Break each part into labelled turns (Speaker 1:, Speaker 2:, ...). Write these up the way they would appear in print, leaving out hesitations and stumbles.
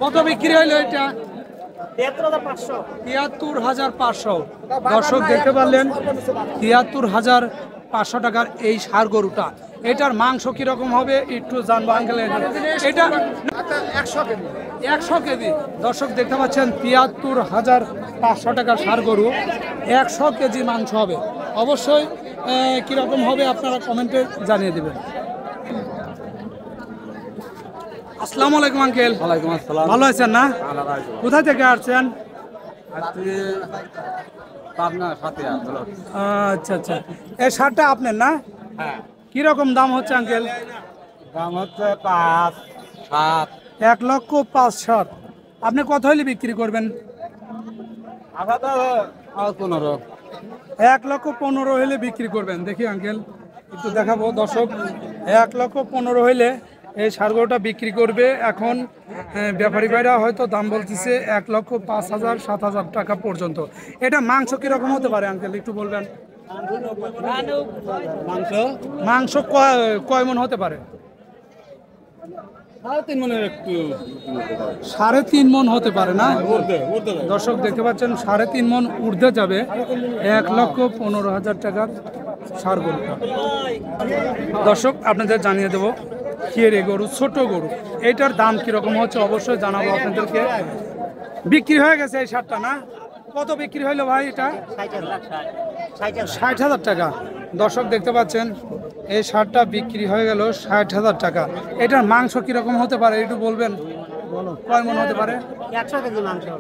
Speaker 1: কত বিক্রি হইলো এটা? ৭৩,৫০০। দর্শক দেখতে পারলেন ৭৩,৫০০ টাকার এই ষাঁড় গরুটা। এটার মাংস কিরকম হবে একটু জানবো আঙ্কেল। এটা 100 কেজি। দর্শক দেখতে পাচ্ছেন ৭৩,৫০০ টাকার ষাঁড় গরু, 100 কেজি মাংস হবে। অবশ্যই কিরকম হবে আপনারা কমেন্টে জানিয়ে দেবেন। আসসালামু আলাইকুম আঙ্কেল।
Speaker 2: ওয়ালাইকুম আসসালাম।
Speaker 1: ভালো আছেন না? কোথা থেকে আসছেন?
Speaker 2: পাবনা সাতিয়া।
Speaker 1: আচ্ছা আচ্ছা, এই ষাঁড়টা আপনার না?
Speaker 2: হ্যাঁ।
Speaker 1: কিরকম দাম হচ্ছে আঙ্কেল?
Speaker 2: দাম হচ্ছে 5, 7।
Speaker 1: 1,05,000। আপনি কত হইলে বিক্রি করবেন?
Speaker 2: আবার তো 15।
Speaker 1: 1,15,000 হইলে বিক্রি করবেন। দেখি আঙ্কেল একটু দেখাবো দর্শক, 1,15,000 হইলে এই ষাঁড় গরুটা বিক্রি করবে। এখন ব্যাপারী ভাইরা হয়তো দাম বলতেছে 1,05,000, 7,000 টাকা পর্যন্ত। এটা মাংস কিরকম হতে পারে আঙ্কেল একটু বলবেন?
Speaker 2: মাংস
Speaker 1: মাংস কয় মন হতে পারে?
Speaker 2: 3.5 মনের একটু
Speaker 1: 3.5 মন হতে পারে না? দর্শক দেখতে পাচ্ছেন 3.5 মন ঊর্ধ্বে যাবে 1,15,000 টাকার ষাঁড় গরুটা। দর্শক আপনাদের জানিয়ে দেবো খেয়ে গরু, ছোট গরু, এইটার দাম কিরকম হচ্ছে অবশ্যই জানাবো আপনাদেরকে। বিক্রি হয়ে গেছে এই ষাঁড়টা না? কত বিক্রি হইলো ভাই এটা? 60,000 টাকা। দর্শক দেখতে পাচ্ছেন এই ষাঁড়টা বিক্রি হয়ে গেল 60,000 টাকা। এটার মাংস কিরকম হতে পারে একটু বলবেন? কয় মন হতে পারে?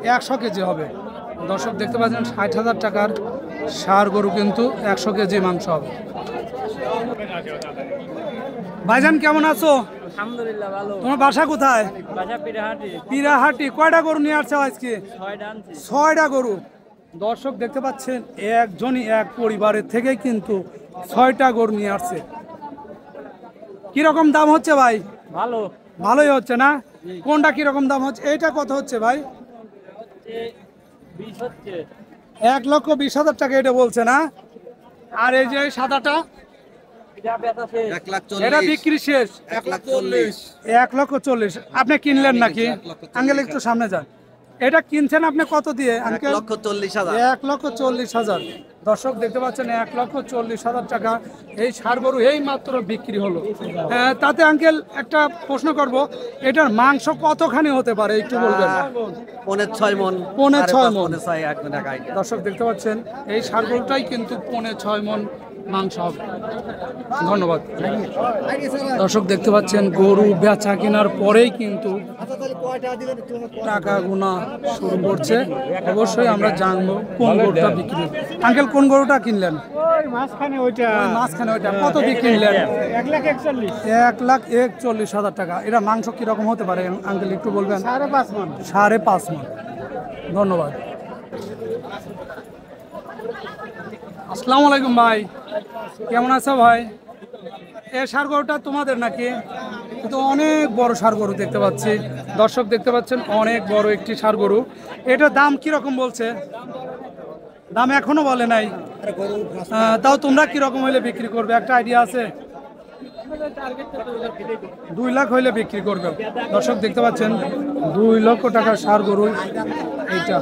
Speaker 1: 100 কেজি হবে। দর্শক দেখতে পাচ্ছেন 60,000 টাকার ষাঁড় গরু কিন্তু 100 কেজি মাংস হবে। ভাইজান কেমন আছো?
Speaker 3: আলহামদুলিল্লাহ ভালো।
Speaker 1: তোমার বাসা কোথায়?
Speaker 3: বাসা পিরাহাটি।
Speaker 1: পিরাহাটি। কয়টা গরু নিয়ে আসছো আজকে?
Speaker 3: 6টা আনছি।
Speaker 1: 6টা গরু। দর্শক দেখতে পাচ্ছেন একজনই এক পরিবারের থেকে কিন্তু 6টা গরু নিয়ে আসছে। কিরকম দাম হচ্ছে ভাই?
Speaker 3: ভালো।
Speaker 1: ভালোই হচ্ছে না? কোনটা কিরকম দাম হচ্ছে? এইটা কত হচ্ছে ভাই?
Speaker 3: 20 হচ্ছে।
Speaker 1: 1,20,000 টাকা এটা বলছে না? আর এই যে সাদাটা?
Speaker 3: এটা বেচা শেষ।
Speaker 2: 1,40,000।
Speaker 1: এটা বিক্রি শেষ।
Speaker 2: 1,40,000।
Speaker 1: 1,40,000। আপনি কিনলেন নাকি আঙ্কেল? একটু সামনে যান। এটা কিনছেন আপনি কত দিয়ে আঙ্কেল?
Speaker 2: 1,40,000।
Speaker 1: 1,40,000। দর্শক দেখতে পাচ্ছেন 1,40,000 টাকা এই ষাঁড় গরু এই মাত্র বিক্রি হলো। তাতে আঙ্কেল একটা প্রশ্ন করব, এটার মাংস কতখানি হতে পারে একটু বলবেন?
Speaker 2: 5.6 মন।
Speaker 1: 5.6 মন।
Speaker 2: 5.6 এক মন একাই।
Speaker 1: দর্শক দেখতে পাচ্ছেন এই ষাঁড় গরুটাই কিন্তু 5.6 মন মাংস হবে। ধন্যবাদ। দর্শক দেখতে পাচ্ছেন গরু বেচা কেনার পরেই কিন্তু টাকা গোনা শুরু করছে। অবশ্যই আমরা জানবো কোন গরুটা বিক্রি। আঙ্কেল কোন গরুটা কিনলেন?
Speaker 3: মাঝখানে ওইটা।
Speaker 1: মাঝখানে ওইটা কত দিয়ে কিনলেন?
Speaker 3: 1,41,000।
Speaker 1: 1,41,000 টাকা। এটা মাংস কিরকম হতে পারে আঙ্কেল একটু বলবেন?
Speaker 3: 5.5 মণ।
Speaker 1: 5.5 মণ। ধন্যবাদ। আসসালামু আলাইকুম ভাই, কেমন আছো ভাই? এই ষাঁড় গরুটা তোমাদের নাকি? কিন্তু অনেক বড় ষাঁড় গরু দেখতে পাচ্ছি। দর্শক দেখতে পাচ্ছেন অনেক বড় একটি ষাঁড় গরু। এটার দাম কিরকম বলছে? দাম এখনো বলে নাই। তাও তোমরা কিরকম হইলে বিক্রি করবে একটা আইডিয়া আছে? 2 লাখ হইলে বিক্রি করবে। দর্শক দেখতে পাচ্ছেন 2 লক্ষ টাকার ষাঁড় গরু এইটা।